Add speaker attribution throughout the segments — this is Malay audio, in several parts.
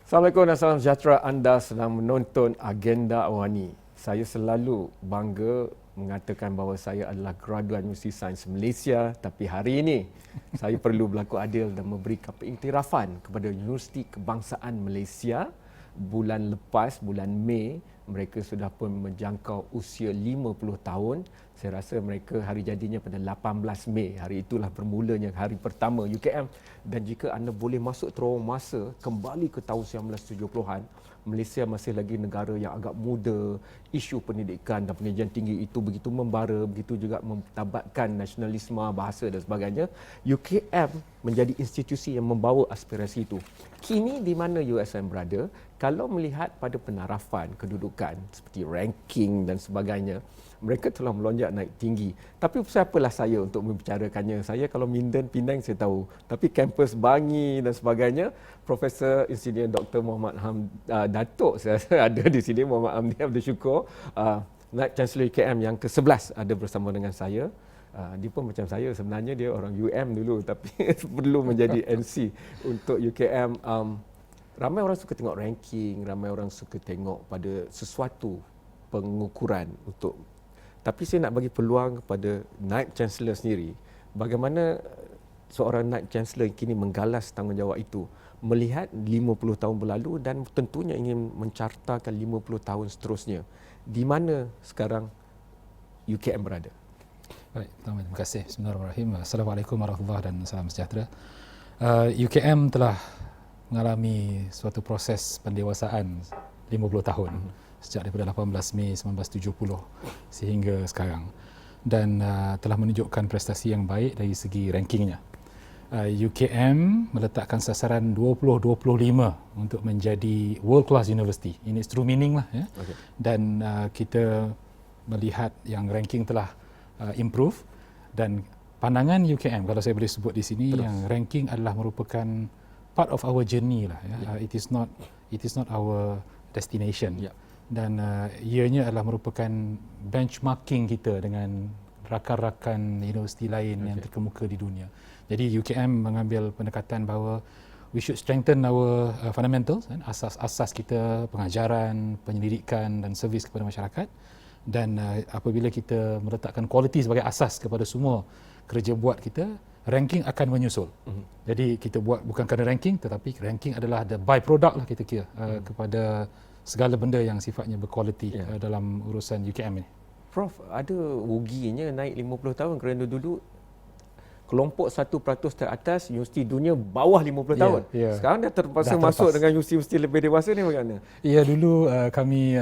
Speaker 1: Assalamualaikum dan salam sejahtera. Anda sedang menonton Agenda Awani. Saya selalu bangga mengatakan bahawa saya adalah graduan Universiti Sains Malaysia, tapi hari ini saya perlu berlaku adil dan memberikan pengiktirafan kepada Universiti Kebangsaan Malaysia. Bulan lepas, bulan Mei, mereka sudah pun menjangkau usia 50 tahun. Saya rasa mereka hari jadinya pada 18 Mei. Hari itulah bermulanya hari pertama UKM. Dan jika anda boleh masuk terowong masa kembali ke tahun 1970-an, Malaysia masih lagi negara yang agak muda, isu pendidikan dan pengajian tinggi itu begitu membara, begitu juga mentabatkan nasionalisme, bahasa dan sebagainya. UKM menjadi institusi yang membawa aspirasi itu. Kini di mana USM berada, kalau melihat pada penarafan kedudukan seperti ranking dan sebagainya, mereka telah melonjak naik tinggi. Tapi siapalah saya untuk membicarakannya? Saya kalau Minden, Penang saya tahu. Tapi kampus Bangi dan sebagainya, Profesor Insinyur Dr. Muhammad Datuk saya ada di sini, Muhammad Hamdi Abdul Syukur, Naib Chancellor UKM yang ke-11 ada bersama dengan saya. Dia pun macam saya, sebenarnya dia orang UM dulu tapi perlu menjadi MC untuk UKM. Ramai orang suka tengok ranking, ramai orang suka tengok pada sesuatu pengukuran untuk, tapi saya nak bagi peluang kepada Naib Chancellor sendiri, bagaimana seorang Naib Chancellor kini menggalas tanggungjawab itu, melihat 50 tahun berlalu dan tentunya ingin mencartakan 50 tahun seterusnya. Di mana sekarang UKM berada?
Speaker 2: Baik, terima kasih. Bismillahirrahmanirrahim. Assalamualaikum warahmatullahi dan salam sejahtera. UKM telah mengalami suatu proses pendewasaan 50 tahun sejak daripada 18 Mei 1970 sehingga sekarang, dan telah menunjukkan prestasi yang baik dari segi rankingnya. UKM meletakkan sasaran 2025 untuk menjadi world class university. Ini true meaning lah ya. Okay. Dan kita melihat yang ranking telah improve, dan pandangan UKM kalau saya boleh sebut di sini, yang ranking adalah merupakan part of our journey lah ya. It is not our destination. Dan ianya adalah merupakan benchmarking kita dengan rakan-rakan universiti lain yang terkemuka di dunia. Jadi UKM mengambil pendekatan bahawa we should strengthen our fundamentals, asas-asas kita, pengajaran, penyelidikan dan servis kepada masyarakat. Dan apabila kita meletakkan kualiti sebagai asas kepada semua kerja buat kita, ranking akan menyusul. Jadi kita buat bukan kerana ranking, tetapi ranking adalah the byproduct lah kita kira kepada segala benda yang sifatnya berkualiti dalam urusan UKM ini.
Speaker 1: Prof, ada ruginya naik 50 tahun kerana dulu kelompok 1% teratas universiti dunia bawah 50 tahun. Sekarang dah terpaksa masuk dengan universiti lebih dewasa ni bagaimana?
Speaker 2: Ya, dulu kami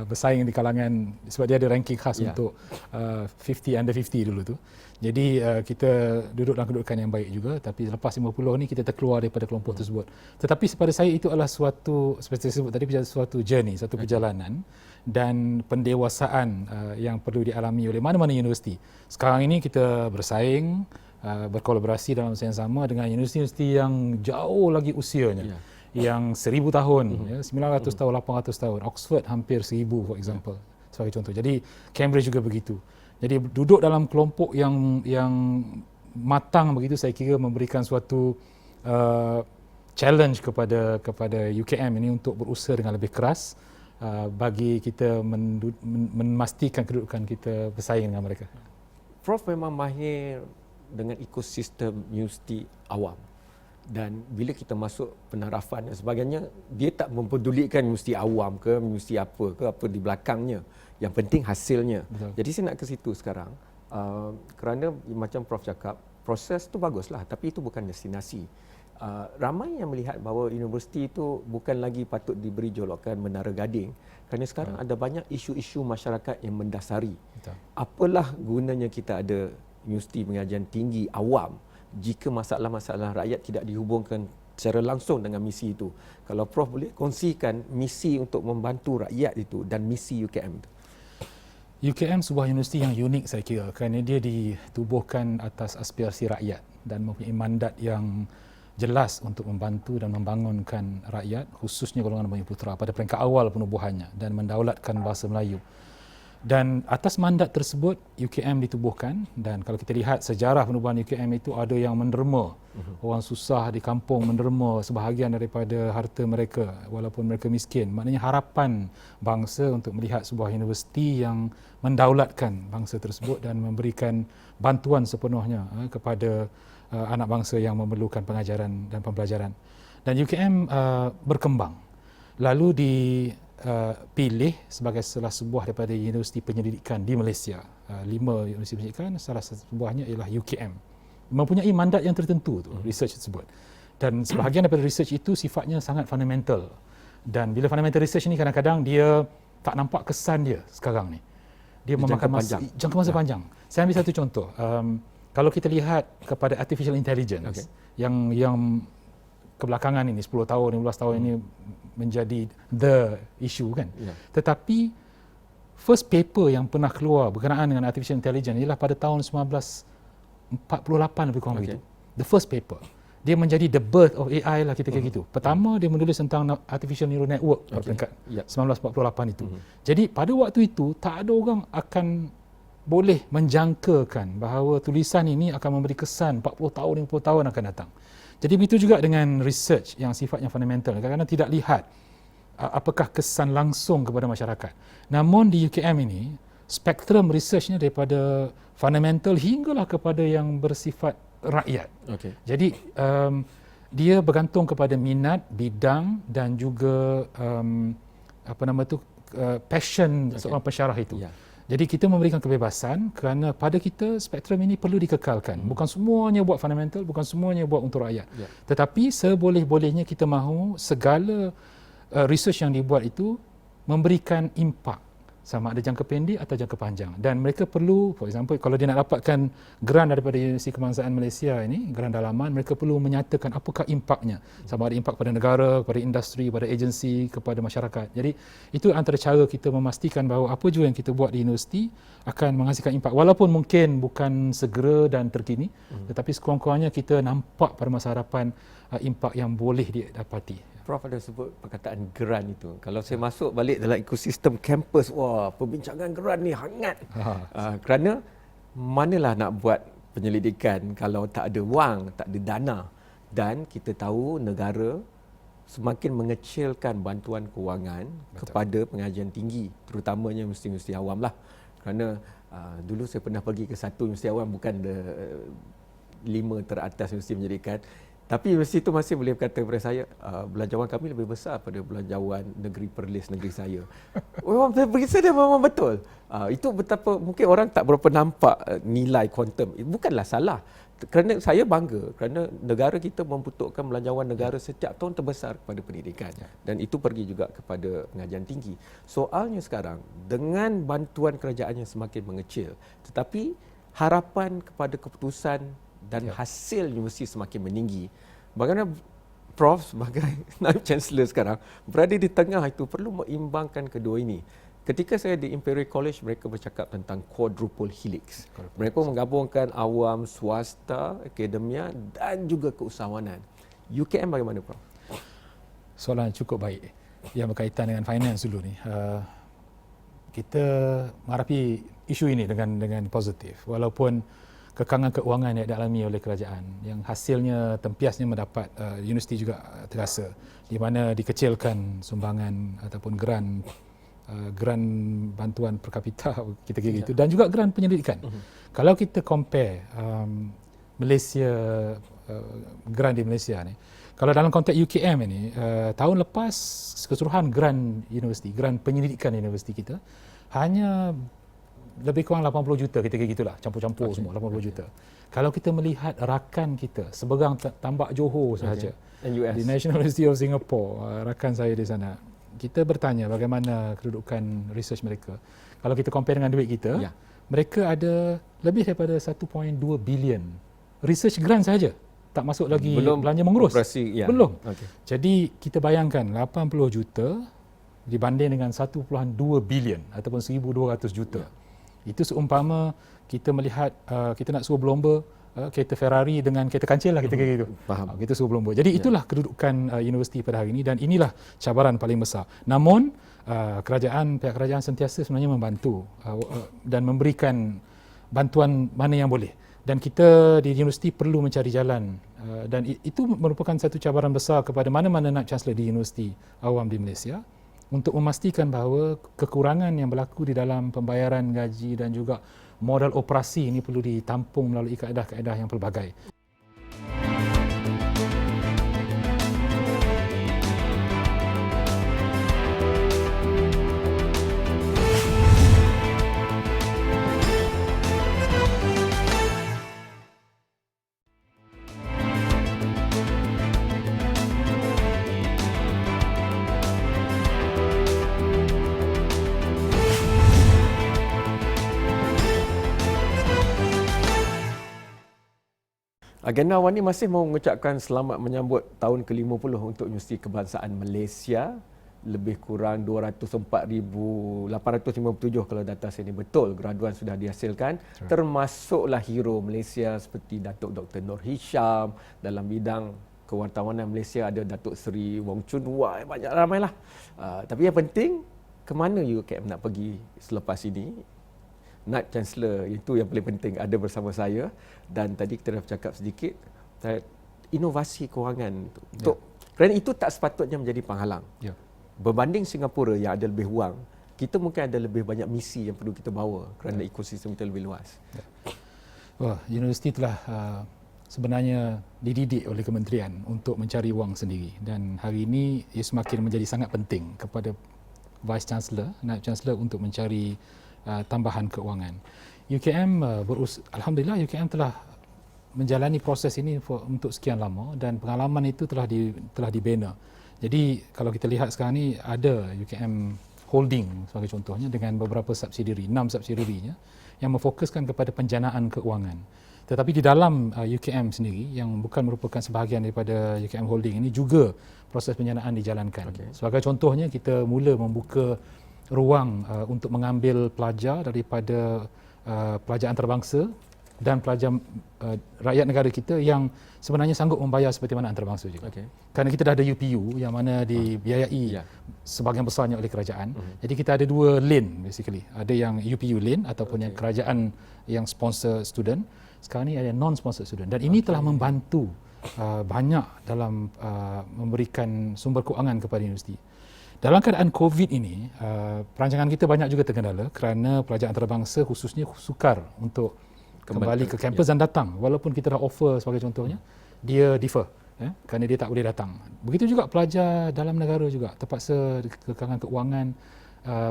Speaker 2: bersaing di kalangan, sebab dia ada ranking khas untuk 50 under 50 dulu tu. Jadi kita duduk dalam kedudukan yang baik juga, tapi lepas 50 ni kita terkeluar daripada kelompok tersebut. Tetapi pada saya itu adalah suatu, seperti saya sebut tadi, suatu journey, satu perjalanan dan pendewasaan yang perlu dialami oleh mana-mana universiti. Sekarang ini kita bersaing, berkolaborasi dalam masa yang sama dengan universiti-universiti yang jauh lagi usianya, yang 1000 tahun, 900 tahun, 800 tahun. Oxford hampir 1000 for example, sebagai contoh. Jadi Cambridge juga begitu. Jadi duduk dalam kelompok yang matang begitu, saya kira memberikan suatu challenge kepada UKM ini untuk berusaha dengan lebih keras bagi kita memastikan kedudukan kita bersaing dengan mereka.
Speaker 1: Prof memang mahir dengan ekosistem universiti awam, dan bila kita masuk penarafan dan sebagainya, dia tak mempedulikan universiti awam ke universiti apa di belakangnya, yang penting hasilnya. Betul. Jadi saya nak ke situ sekarang, kerana macam Prof cakap, proses tu baguslah, tapi itu bukan destinasi. Ramai yang melihat bahawa universiti itu bukan lagi patut diberi jolokan Menara Gading, kerana sekarang ada banyak isu-isu masyarakat yang mendasari. Betul. Apalah gunanya kita ada universiti pengajian tinggi awam jika masalah-masalah rakyat tidak dihubungkan secara langsung dengan misi itu. Kalau Prof boleh kongsikan misi untuk membantu rakyat itu dan misi UKM itu.
Speaker 2: UKM sebuah universiti yang unik saya kira, kerana dia ditubuhkan atas aspirasi rakyat dan mempunyai mandat yang jelas untuk membantu dan membangunkan rakyat, khususnya golongan Bumi Putera pada peringkat awal penubuhannya, dan mendaulatkan bahasa Melayu. Dan atas mandat tersebut UKM ditubuhkan, dan kalau kita lihat sejarah penubuhan UKM itu ada yang menderma, orang susah di kampung menderma sebahagian daripada harta mereka walaupun mereka miskin. Maknanya harapan bangsa untuk melihat sebuah universiti yang mendaulatkan bangsa tersebut dan memberikan bantuan sepenuhnya kepada anak bangsa yang memerlukan pengajaran dan pembelajaran. Dan UKM berkembang, lalu dipilih sebagai salah sebuah daripada universiti penyelidikan di Malaysia. 5 universiti penyelidikan, salah sebuahnya ialah UKM. Mempunyai mandat yang tertentu tu, research tersebut. Dan sebahagian daripada research itu sifatnya sangat fundamental. Dan bila fundamental research ni kadang-kadang dia tak nampak kesan dia sekarang ni. Dia memakan jangka masa panjang. Saya ambil satu contoh. Kalau kita lihat kepada artificial intelligence yang kebelakangan ini 10 tahun, 15 tahun ini menjadi the issue kan. Tetapi first paper yang pernah keluar berkenaan dengan artificial intelligence ialah pada tahun 1948 lebih kurang begitu. The first paper. Dia menjadi the birth of AI lah kita kira gitu. Pertama dia menulis tentang artificial neural network pada peringkat 1948 itu. Jadi pada waktu itu tak ada orang akan boleh menjangkakan bahawa tulisan ini akan memberi kesan 40 tahun, 50 tahun akan datang. Jadi begitu juga dengan research yang sifatnya fundamental. Kadang-kadang tidak lihat apakah kesan langsung kepada masyarakat. Namun di UKM ini, spektrum researchnya daripada fundamental hinggalah kepada yang bersifat rakyat. Jadi dia bergantung kepada minat, bidang dan juga passion seorang pensyarah itu. Jadi kita memberikan kebebasan kerana pada kita spektrum ini perlu dikekalkan. Bukan semuanya buat fundamental, bukan semuanya buat untuk rakyat. Tetapi seboleh-bolehnya kita mahu segala research yang dibuat itu memberikan impak, sama ada jangka pendek atau jangka panjang. Dan mereka perlu, for example, kalau dia nak dapatkan grant daripada Universiti Kebangsaan Malaysia ini, grant dalaman, mereka perlu menyatakan apakah impaknya. Sama ada impak pada negara, kepada industri, kepada agensi, kepada masyarakat. Jadi itu antara cara kita memastikan bahawa apa juga yang kita buat di universiti akan menghasilkan impak. Walaupun mungkin bukan segera dan terkini, tetapi sekurang-kurangnya kita nampak pada masa hadapan impak yang boleh didapati.
Speaker 1: Prof ada sebut perkataan grant itu. Kalau saya masuk balik dalam ekosistem kampus, wah, perbincangan grant ni hangat. Kerana manalah nak buat penyelidikan kalau tak ada wang, tak ada dana. Dan kita tahu negara semakin mengecilkan bantuan kewangan kepada pengajian tinggi, terutamanya universiti-universiti awam lah. Kerana dulu saya pernah pergi ke satu universiti awam, bukan 5 teratas universiti penyelidikan. Tapi universiti itu masih boleh berkata kepada saya, belanjawan kami lebih besar pada belanjawan negeri Perlis negeri saya. Bagi saya memang betul. Itu betapa mungkin orang tak berapa nampak nilai kuantum. Bukanlah salah. Kerana saya bangga kerana negara kita membutuhkan belanjawan negara setiap tahun terbesar kepada pendidikan. Dan itu pergi juga kepada pengajian tinggi. Soalnya sekarang, dengan bantuan kerajaan yang semakin mengecil, tetapi harapan kepada keputusan dan hasil universiti semakin meninggi. Bagaimana Prof sebagai Naib Chancellor sekarang berada di tengah itu perlu mengimbangkan kedua ini. Ketika saya di Imperial College, mereka bercakap tentang quadruple helix. Mereka menggabungkan awam, swasta, akademia dan juga keusahawanan. UKM bagaimana Prof?
Speaker 2: Soalan cukup baik yang berkaitan dengan finance dulu ni. Kita menghadapi isu ini dengan positif. Walaupun kekangan keuangan yang dialami oleh kerajaan yang hasilnya tempiasnya mendapat universiti juga terasa, di mana dikecilkan sumbangan ataupun grant bantuan per kapita kita kira gitu, dan juga grant penyelidikan. Kalau kita compare Malaysia, grant di Malaysia ni, kalau dalam konteks UKM ini, tahun lepas keseluruhan grant universiti, grant penyelidikan universiti kita hanya lebih kurang 80 juta, kita kira gitulah, campur-campur semua 80 juta. Kalau kita melihat rakan kita seberang Tambak Johor sahaja, di National University of Singapore, rakan saya di sana, kita bertanya bagaimana kedudukan research mereka. Kalau kita compare dengan duit kita, mereka ada lebih daripada 1.2 bilion research grant sahaja, tak masuk lagi belum belanja mengurus. Belum. Jadi kita bayangkan 80 juta dibanding dengan 1.2 bilion ataupun 1,200 juta. Itu seumpama kita melihat, kita nak suruh berlomba kereta Ferrari dengan kereta kancil lah, kita kira gitu.
Speaker 1: Faham.
Speaker 2: Kita suruh berlumba. Jadi itulah kedudukan universiti pada hari ini, dan inilah cabaran paling besar. Namun pihak kerajaan sentiasa sebenarnya membantu dan memberikan bantuan mana yang boleh. Dan kita di universiti perlu mencari jalan, dan itu merupakan satu cabaran besar kepada mana-mana Naib Chancellor di Universiti Awam di Malaysia untuk memastikan bahawa kekurangan yang berlaku di dalam pembayaran gaji dan juga modal operasi ini perlu ditampung melalui kaedah-kaedah yang pelbagai.
Speaker 1: Agenda awal ni masih mau mengucapkan selamat menyambut tahun ke-50 untuk Universiti Kebangsaan Malaysia. Lebih kurang 204,857 kalau data saya ni betul, graduan sudah dihasilkan. Termasuklah hero Malaysia seperti Datuk Dr. Nur Hisham. Dalam bidang kewartawanan Malaysia ada Datuk Seri Wong Chun Wai, banyak ramailah. Tapi yang penting, ke mana UKM nak pergi selepas ini? Naib Chancellor itu yang paling penting ada bersama saya, dan tadi kita dah bercakap sedikit inovasi kewangan untuk kerana itu tak sepatutnya menjadi penghalang. Berbanding Singapura yang ada lebih wang, kita mungkin ada lebih banyak misi yang perlu kita bawa kerana ekosistem kita lebih luas.
Speaker 2: Wah, universiti telah sebenarnya dididik oleh kementerian untuk mencari wang sendiri, dan hari ini ia semakin menjadi sangat penting kepada Vice Chancellor, Naib Chancellor untuk mencari tambahan keuangan. UKM alhamdulillah UKM telah menjalani proses ini untuk sekian lama, dan pengalaman itu telah dibina. Jadi kalau kita lihat sekarang ni ada UKM Holding sebagai contohnya dengan beberapa subsidiary, 6 subsidiarynya yang memfokuskan kepada penjanaan keuangan. Tetapi di dalam UKM sendiri yang bukan merupakan sebahagian daripada UKM Holding ini juga proses penjanaan dijalankan. Sebagai contohnya kita mula membuka ruang untuk mengambil pelajar daripada pelajar antarabangsa dan pelajar rakyat negara kita yang sebenarnya sanggup membayar seperti mana antarabangsa juga. Kerana kita dah ada UPU yang mana dibiayai sebahagian besarnya oleh kerajaan. Jadi kita ada dua lane basically. Ada yang UPU lane ataupun yang kerajaan yang sponsor student. Sekarang ni ada non-sponsor student. Dan ini telah membantu banyak dalam memberikan sumber keuangan kepada universiti. Dalam keadaan COVID ini, perancangan kita banyak juga terkendala kerana pelajar antarabangsa khususnya sukar untuk kembali ke kampus dan datang. Walaupun kita dah offer sebagai contohnya, dia defer kerana dia tak boleh datang. Begitu juga pelajar dalam negara juga terpaksa kekangan keuangan,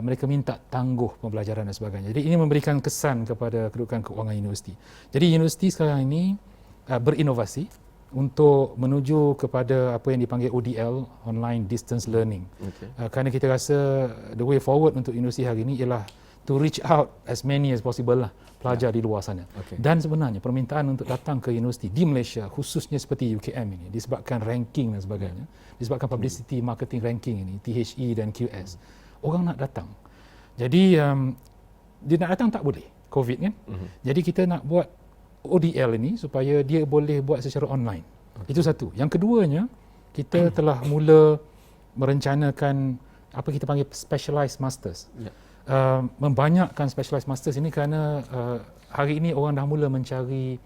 Speaker 2: mereka minta tangguh pembelajaran dan sebagainya. Jadi ini memberikan kesan kepada kedudukan keuangan universiti. Jadi universiti sekarang ini berinovasi untuk menuju kepada apa yang dipanggil ODL, Online Distance Learning. Kerana kita rasa the way forward untuk universiti hari ini ialah to reach out as many as possible lah pelajar di luar sana. Dan sebenarnya permintaan untuk datang ke universiti di Malaysia, khususnya seperti UKM ini, disebabkan ranking dan sebagainya, disebabkan publicity marketing ranking ini, THE dan QS, orang nak datang. Jadi dia nak datang tak boleh, COVID kan. Jadi kita nak buat ODL ini supaya dia boleh buat secara online. Itu satu. Yang keduanya, kita telah mula merencanakan apa kita panggil specialized masters. Membanyakkan specialized masters ini kerana hari ini orang dah mula mencari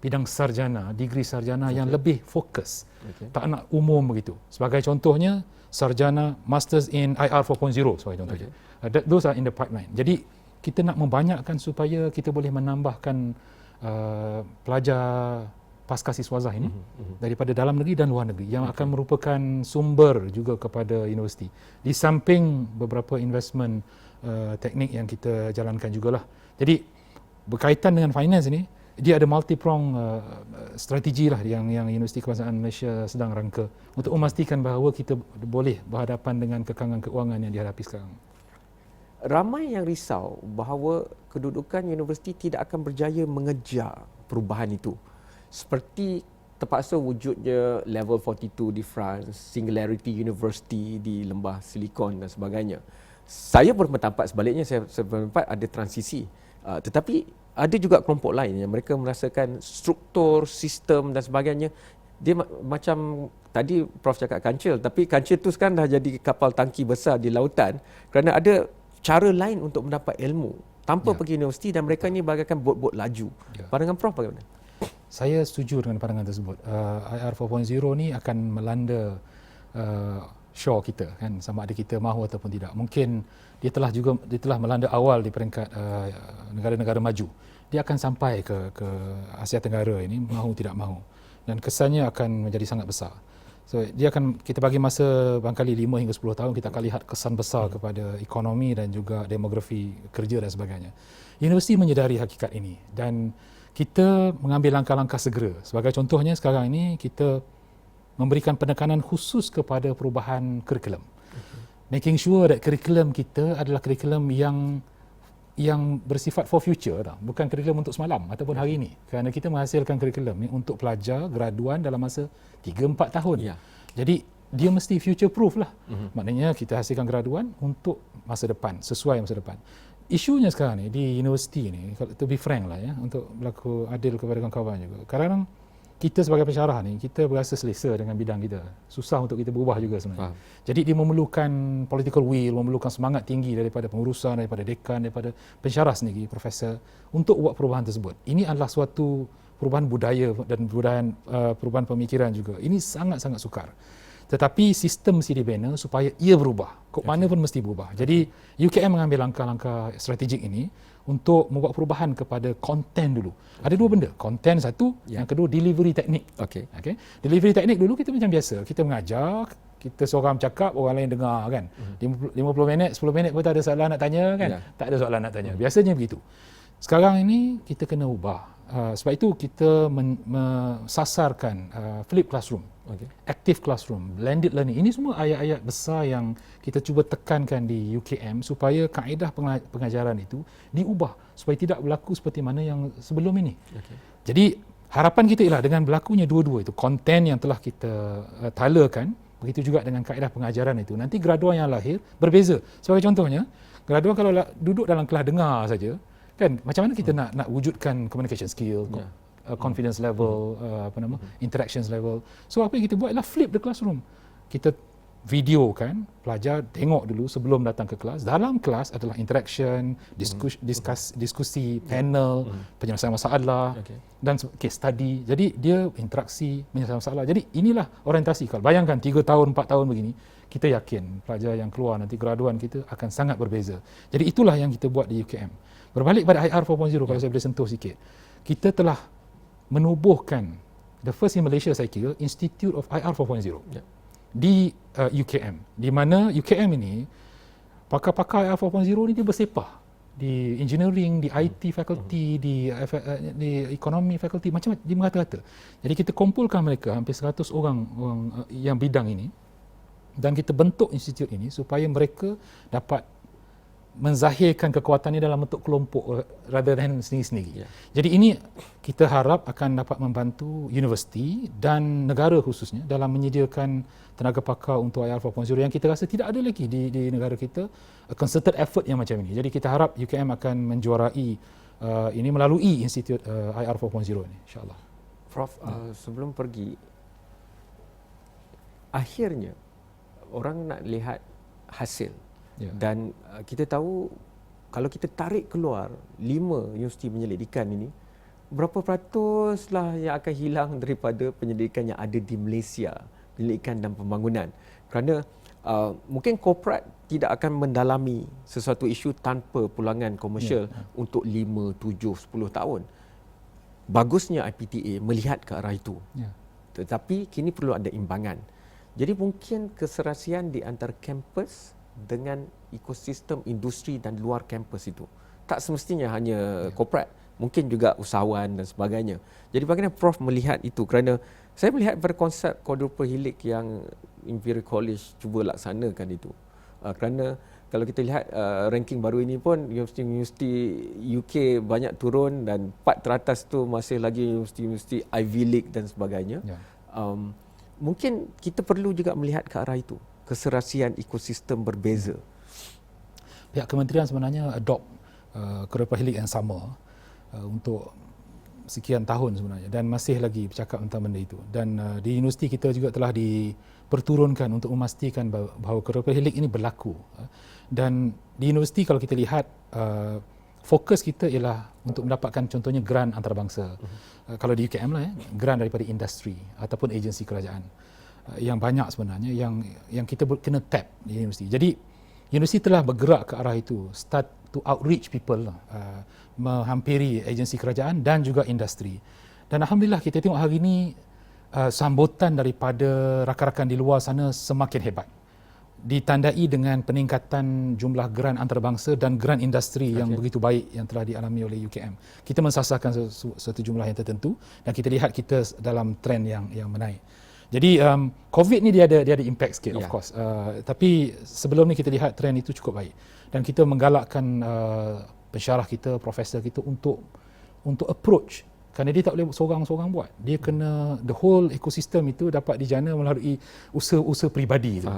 Speaker 2: bidang sarjana, degree sarjana yang lebih fokus. Tak nak umum begitu. Sebagai contohnya, sarjana masters in IR 4.0 sebagai contohnya. Those are in the pipeline. Jadi kita nak membanyakkan supaya kita boleh menambahkan pelajar pasca siswazah ini daripada dalam negeri dan luar negeri yang akan merupakan sumber juga kepada universiti. Di samping beberapa investment teknik yang kita jalankan jugalah. Jadi berkaitan dengan finance ini, dia ada multi-prong strategi lah yang Universiti Kebangsaan Malaysia sedang rangka untuk memastikan bahawa kita boleh berhadapan dengan kekangan keuangan yang dihadapi sekarang.
Speaker 1: Ramai yang risau bahawa kedudukan universiti tidak akan berjaya mengejar perubahan itu. Seperti terpaksa wujudnya Level 42 di France, Singularity University di Lembah Silicon dan sebagainya. Saya berpendapat sebaliknya, saya berpendapat ada transisi. Tetapi ada juga kelompok lain yang mereka merasakan struktur, sistem dan sebagainya dia macam tadi Prof cakap kancil, tapi kancil tu sekarang dah jadi kapal tangki besar di lautan kerana ada cara lain untuk mendapat ilmu tanpa pergi universiti dan mereka ni bagaikan bot-bot laju. Pandangan Prof bagaimana?
Speaker 2: Saya setuju dengan pandangan tersebut. IR 4.0 ni akan melanda shore kita kan, sama ada kita mahu ataupun tidak. Mungkin dia telah melanda awal di peringkat negara-negara maju. Dia akan sampai ke Asia Tenggara ini mahu tidak mahu, dan kesannya akan menjadi sangat besar. So kita bagi masa barangkali 5 hingga 10 tahun, kita akan lihat kesan besar kepada ekonomi dan juga demografi kerja dan sebagainya. Universiti menyedari hakikat ini dan kita mengambil langkah-langkah segera. Sebagai contohnya sekarang ini kita memberikan penekanan khusus kepada perubahan kurikulum. Making sure that kurikulum kita adalah kurikulum yang bersifat for future, bukan kurikulum untuk semalam ataupun hari ini. Kerana kita menghasilkan kurikulum ni untuk pelajar graduan dalam masa 3-4 tahun. Jadi dia mesti future proof lah. Maknanya kita hasilkan graduan untuk masa depan, sesuai masa depan. Isunya sekarang ni di universiti ni, to be frank lah ya, untuk berlaku adil kepada kawan-kawan juga. Kadang-kadang kita sebagai pensyarah ni, kita berasa selesa dengan bidang kita. Susah untuk kita berubah juga sebenarnya. Jadi dia memerlukan political will, memerlukan semangat tinggi daripada pengurusan, daripada dekan, daripada pensyarah sendiri, profesor, untuk buat perubahan tersebut. Ini adalah suatu perubahan budaya dan perubahan pemikiran juga. Ini sangat-sangat sukar. Tetapi sistem mesti dibina supaya ia berubah. Kok mana pun mesti berubah. Jadi UKM mengambil langkah-langkah strategik ini untuk membuat perubahan kepada konten dulu. Ada dua benda. Konten satu, yang kedua delivery teknik. Okay. Delivery teknik dulu kita macam biasa. Kita mengajar, kita seorang bercakap, orang lain dengar kan. 50 minit, 10 minit pun tak ada soalan nak tanya kan. Tak ada soalan nak tanya. Biasanya begitu. Sekarang ini kita kena ubah. Sebab itu kita sasarkan flip classroom, active classroom, blended learning. Ini semua ayat-ayat besar yang kita cuba tekankan di UKM supaya kaedah pengajaran itu diubah supaya tidak berlaku seperti mana yang sebelum ini. Jadi harapan kita ialah dengan berlakunya dua-dua itu, konten yang telah kita talakan, begitu juga dengan kaedah pengajaran itu, nanti graduan yang lahir berbeza. Sebagai contohnya, graduan kalau duduk dalam kelas dengar saja, kan macam mana kita nak wujudkan communication skill, confidence level, interactions level. So apa yang kita buat ialah flip the classroom. Kita videokan, pelajar tengok dulu sebelum datang ke kelas. Dalam kelas adalah interaction, diskusi, panel, penyelesaian masalah dan case study. Jadi dia interaksi, penyelesaian masalah. Jadi inilah orientasi. Kalau bayangkan 3 tahun, 4 tahun begini, kita yakin pelajar yang keluar nanti graduan kita akan sangat berbeza. Jadi itulah yang kita buat di UKM. Berbalik pada IR 4.0, kalau saya boleh sentuh sikit. Kita telah menubuhkan, the first in Malaysia saya kira, Institute of IR 4.0 di UKM. Di mana UKM ini, pakar-pakar IR 4.0 ni dia bersepah. Di engineering, di IT faculty, di ekonomi faculty, macam di merata-rata. Jadi kita kumpulkan mereka, hampir 100 orang yang bidang ini, dan kita bentuk institut ini supaya mereka dapat menzahirkan kekuatannya dalam bentuk kelompok rather than sendiri-sendiri. Jadi ini kita harap akan dapat membantu universiti dan negara khususnya dalam menyediakan tenaga pakar untuk IR 4.0 yang kita rasa tidak ada lagi di negara kita, a concerted effort yang macam ini. Jadi kita harap UKM akan menjuarai ini melalui Institut IR 4.0 ini, insyaAllah.
Speaker 1: Prof, sebelum pergi, akhirnya orang nak lihat hasil. Dan kita tahu kalau kita tarik keluar 5 universiti penyelidikan ini, berapa peratuslah yang akan hilang daripada penyelidikan yang ada di Malaysia, penyelidikan dan pembangunan. Kerana mungkin korporat tidak akan mendalami sesuatu isu tanpa pulangan komersial untuk 5, 7, 10 tahun. Bagusnya IPTA melihat ke arah itu. Tetapi kini perlu ada imbangan. Jadi mungkin keserasian di antara kampus dengan ekosistem industri dan luar kampus itu. Tak semestinya hanya korporat, mungkin juga usahawan dan sebagainya. Jadi bagaimana Prof melihat itu? Kerana saya melihat pada konsep quadruple helix yang Imperial College cuba laksanakan itu. Kerana kalau kita lihat ranking baru ini pun universiti-universiti UK banyak turun dan 4 teratas tu masih lagi universiti-universiti Ivy League dan sebagainya. Mungkin kita perlu juga melihat ke arah itu. Keserasian ekosistem berbeza.
Speaker 2: Pihak kementerian sebenarnya adopt quadruple helix yang sama. untuk sekian tahun sebenarnya dan masih lagi bercakap tentang benda itu. Dan di universiti kita juga telah diperturunkan untuk memastikan bahawa Curricular Helix ini berlaku. Dan di universiti kalau kita lihat fokus kita ialah untuk mendapatkan contohnya grant antarabangsa. Kalau di UKM lah grant daripada industri ataupun agensi kerajaan. Yang banyak sebenarnya yang kita kena tap di universiti. Jadi universiti telah bergerak ke arah itu, start to outreach people lah, menghampiri agensi kerajaan dan juga industri. Dan alhamdulillah kita tengok hari ini sambutan daripada rakan-rakan di luar sana semakin hebat. Ditandai dengan peningkatan jumlah grant antarabangsa dan grant industri yang begitu baik yang telah dialami oleh UKM. Kita mensasarkan satu jumlah yang tertentu dan kita lihat kita dalam trend yang menaik. Jadi COVID ni dia ada impact sikit of course. Tapi sebelum ni kita lihat trend itu cukup baik. Dan kita menggalakkan pensyarah kita, profesor kita untuk approach. Kerana dia tak boleh seorang-seorang buat. Dia kena the whole ekosistem itu dapat dijana melalui usaha-usaha peribadi itu.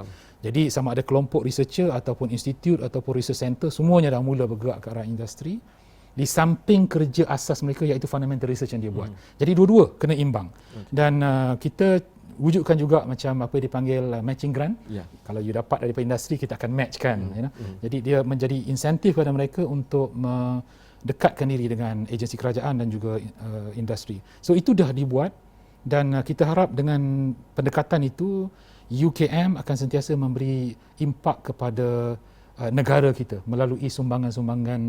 Speaker 2: Jadi sama ada kelompok researcher ataupun institut ataupun research center semuanya dah mula bergerak ke arah industri di samping kerja asas mereka iaitu fundamental research yang dia buat. Jadi dua-dua kena imbang. Dan kita wujudkan juga macam apa dipanggil matching grant. Kalau you dapat daripada industri kita akan matchkan. Jadi dia menjadi insentif kepada mereka untuk dekatkan diri dengan agensi kerajaan dan juga industri. So itu dah dibuat dan kita harap dengan pendekatan itu UKM akan sentiasa memberi impak kepada negara kita melalui sumbangan-sumbangan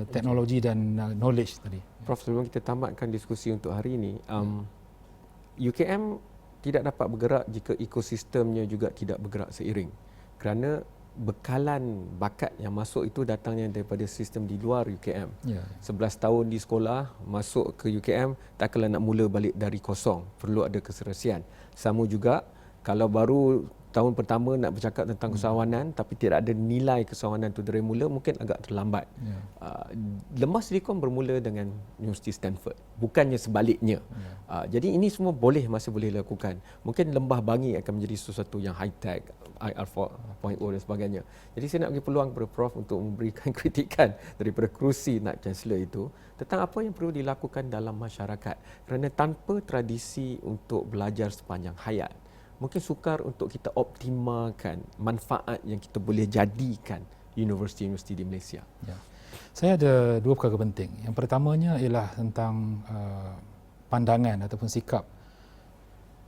Speaker 2: teknologi dan knowledge tadi.
Speaker 1: Prof, sebelum kita tamatkan diskusi untuk hari ini, UKM tidak dapat bergerak jika ekosistemnya juga tidak bergerak seiring. Kerana bekalan bakat yang masuk itu datangnya daripada sistem di luar UKM. 11 tahun di sekolah, masuk ke UKM, takkanlah nak mula balik dari kosong. Perlu ada keserasian. Sama juga, kalau baru tahun pertama nak bercakap tentang kesawanan tapi tidak ada nilai kesawanan itu dari mula, mungkin agak terlambat. Lembah Silicon bermula dengan Universiti Stanford, bukannya sebaliknya. Jadi ini semua masih boleh lakukan. Mungkin Lembah Bangi akan menjadi sesuatu yang high tech, IR 4.0 dan sebagainya. Jadi saya nak bagi peluang kepada Prof untuk memberikan kritikan daripada kerusi nak Chancellor itu tentang apa yang perlu dilakukan dalam masyarakat. Kerana tanpa tradisi untuk belajar sepanjang hayat, mungkin sukar untuk kita optimalkan manfaat yang kita boleh jadikan universiti-universiti di Malaysia.
Speaker 2: Saya ada dua perkara penting. Yang pertamanya ialah tentang pandangan ataupun sikap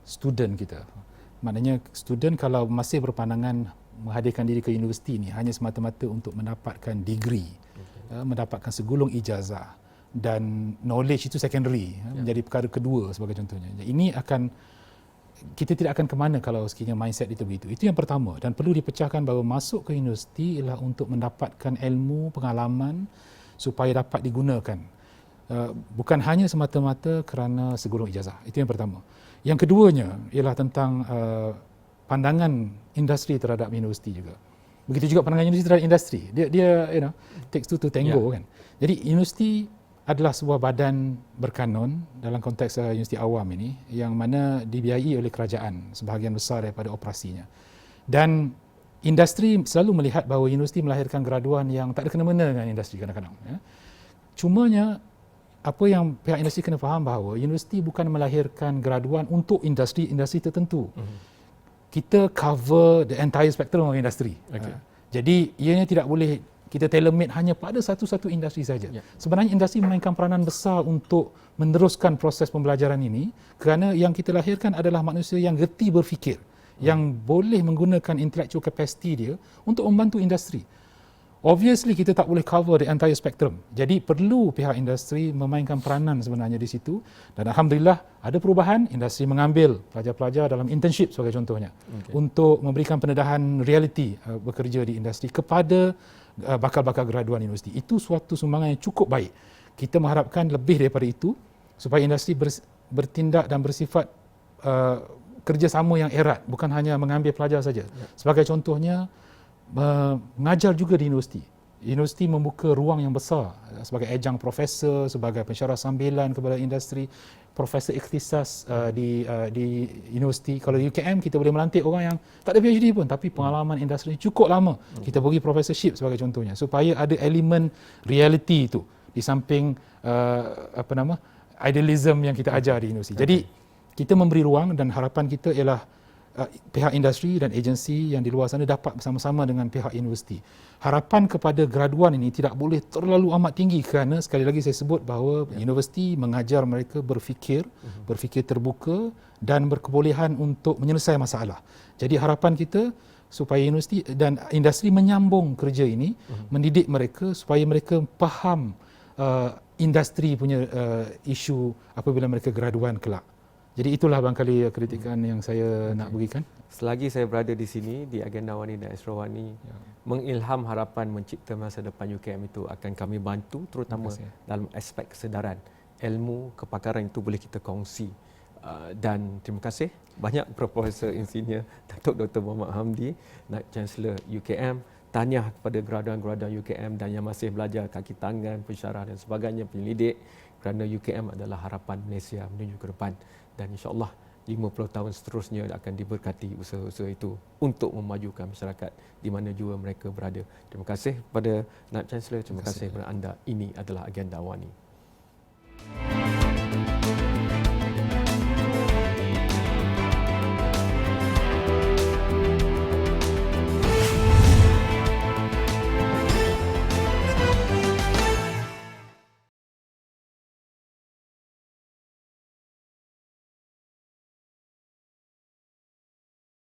Speaker 2: student kita. Maknanya student kalau masih berpandangan menghadirkan diri ke universiti ni hanya semata-mata untuk mendapatkan degree, mendapatkan segulung ijazah dan knowledge itu secondary, menjadi perkara kedua sebagai contohnya. Ini kita tidak akan ke mana kalau sekiranya mindset itu begitu. Itu yang pertama dan perlu dipecahkan bahawa masuk ke universiti ialah untuk mendapatkan ilmu, pengalaman supaya dapat digunakan. Bukan hanya semata-mata kerana segulung ijazah. Itu yang pertama. Yang keduanya ialah tentang pandangan industri terhadap universiti juga. Begitu juga pandangan universiti terhadap industri. Dia takes two to tango kan. Jadi universiti adalah sebuah badan berkanun dalam konteks universiti awam ini yang mana dibiayai oleh kerajaan sebahagian besar daripada operasinya. Dan industri selalu melihat bahawa universiti melahirkan graduan yang tak ada kena-mena dengan industri kadang-kadang. Cumanya apa yang pihak industri kena faham bahawa universiti bukan melahirkan graduan untuk industri tertentu. Kita cover the entire spectrum of industri. Jadi ianya tidak boleh kita tailor-made hanya pada satu-satu industri saja. Sebenarnya industri memainkan peranan besar untuk meneruskan proses pembelajaran ini kerana yang kita lahirkan adalah manusia yang gerti berfikir, yang boleh menggunakan intellectual capacity dia untuk membantu industri. Obviously kita tak boleh cover the entire spectrum. Jadi perlu pihak industri memainkan peranan sebenarnya di situ dan alhamdulillah ada perubahan. Industri mengambil pelajar-pelajar dalam internship sebagai contohnya untuk memberikan pendedahan realiti bekerja di industri kepada bakal-bakal graduan universiti. Itu suatu sumbangan yang cukup baik. Kita mengharapkan lebih daripada itu supaya industri bertindak dan bersifat kerjasama yang erat, bukan hanya mengambil pelajar saja. Sebagai contohnya mengajar juga di universiti. Universiti membuka ruang yang besar sebagai adjunct profesor, sebagai pensyarah sambilan kepada industri, profesor ikhtisas di universiti. Kalau di UKM kita boleh melantik orang yang tak ada PhD pun tapi pengalaman industri cukup lama. Kita bagi professorship sebagai contohnya supaya ada elemen reality itu. di samping idealism yang kita ajar di universiti. Jadi kita memberi ruang dan harapan kita ialah pihak industri dan agensi yang di luar sana dapat bersama-sama dengan pihak universiti. Harapan kepada graduan ini tidak boleh terlalu amat tinggi kerana sekali lagi saya sebut bahawa universiti mengajar mereka berfikir terbuka dan berkebolehan untuk menyelesaikan masalah. Jadi harapan kita supaya universiti dan industri menyambung kerja ini, mendidik mereka supaya mereka faham industri punya isu apabila mereka graduan kelak. Jadi itulah barangkali kritikan yang saya nak berikan.
Speaker 1: Selagi saya berada di sini, di Agenda Wani dan Asrawani, mengilham harapan mencipta masa depan UKM itu akan kami bantu, terutama dalam aspek kesedaran. Ilmu, kepakaran itu boleh kita kongsi. Dan terima kasih banyak Profesor Insinyur Datuk Dr. Muhammad Hamdi, Naib Chancellor UKM. Tahniah kepada graduan-graduan UKM dan yang masih belajar kaki tangan, pensyarah dan sebagainya, penyelidik, kerana UKM adalah harapan Malaysia menuju ke depan. Dan insya-Allah 50 tahun seterusnya akan diberkati usaha-usaha itu untuk memajukan masyarakat di mana jua mereka berada. Terima kasih kepada Naib Chancellor, terima kasih kepada anda. Ini adalah Agenda Wani.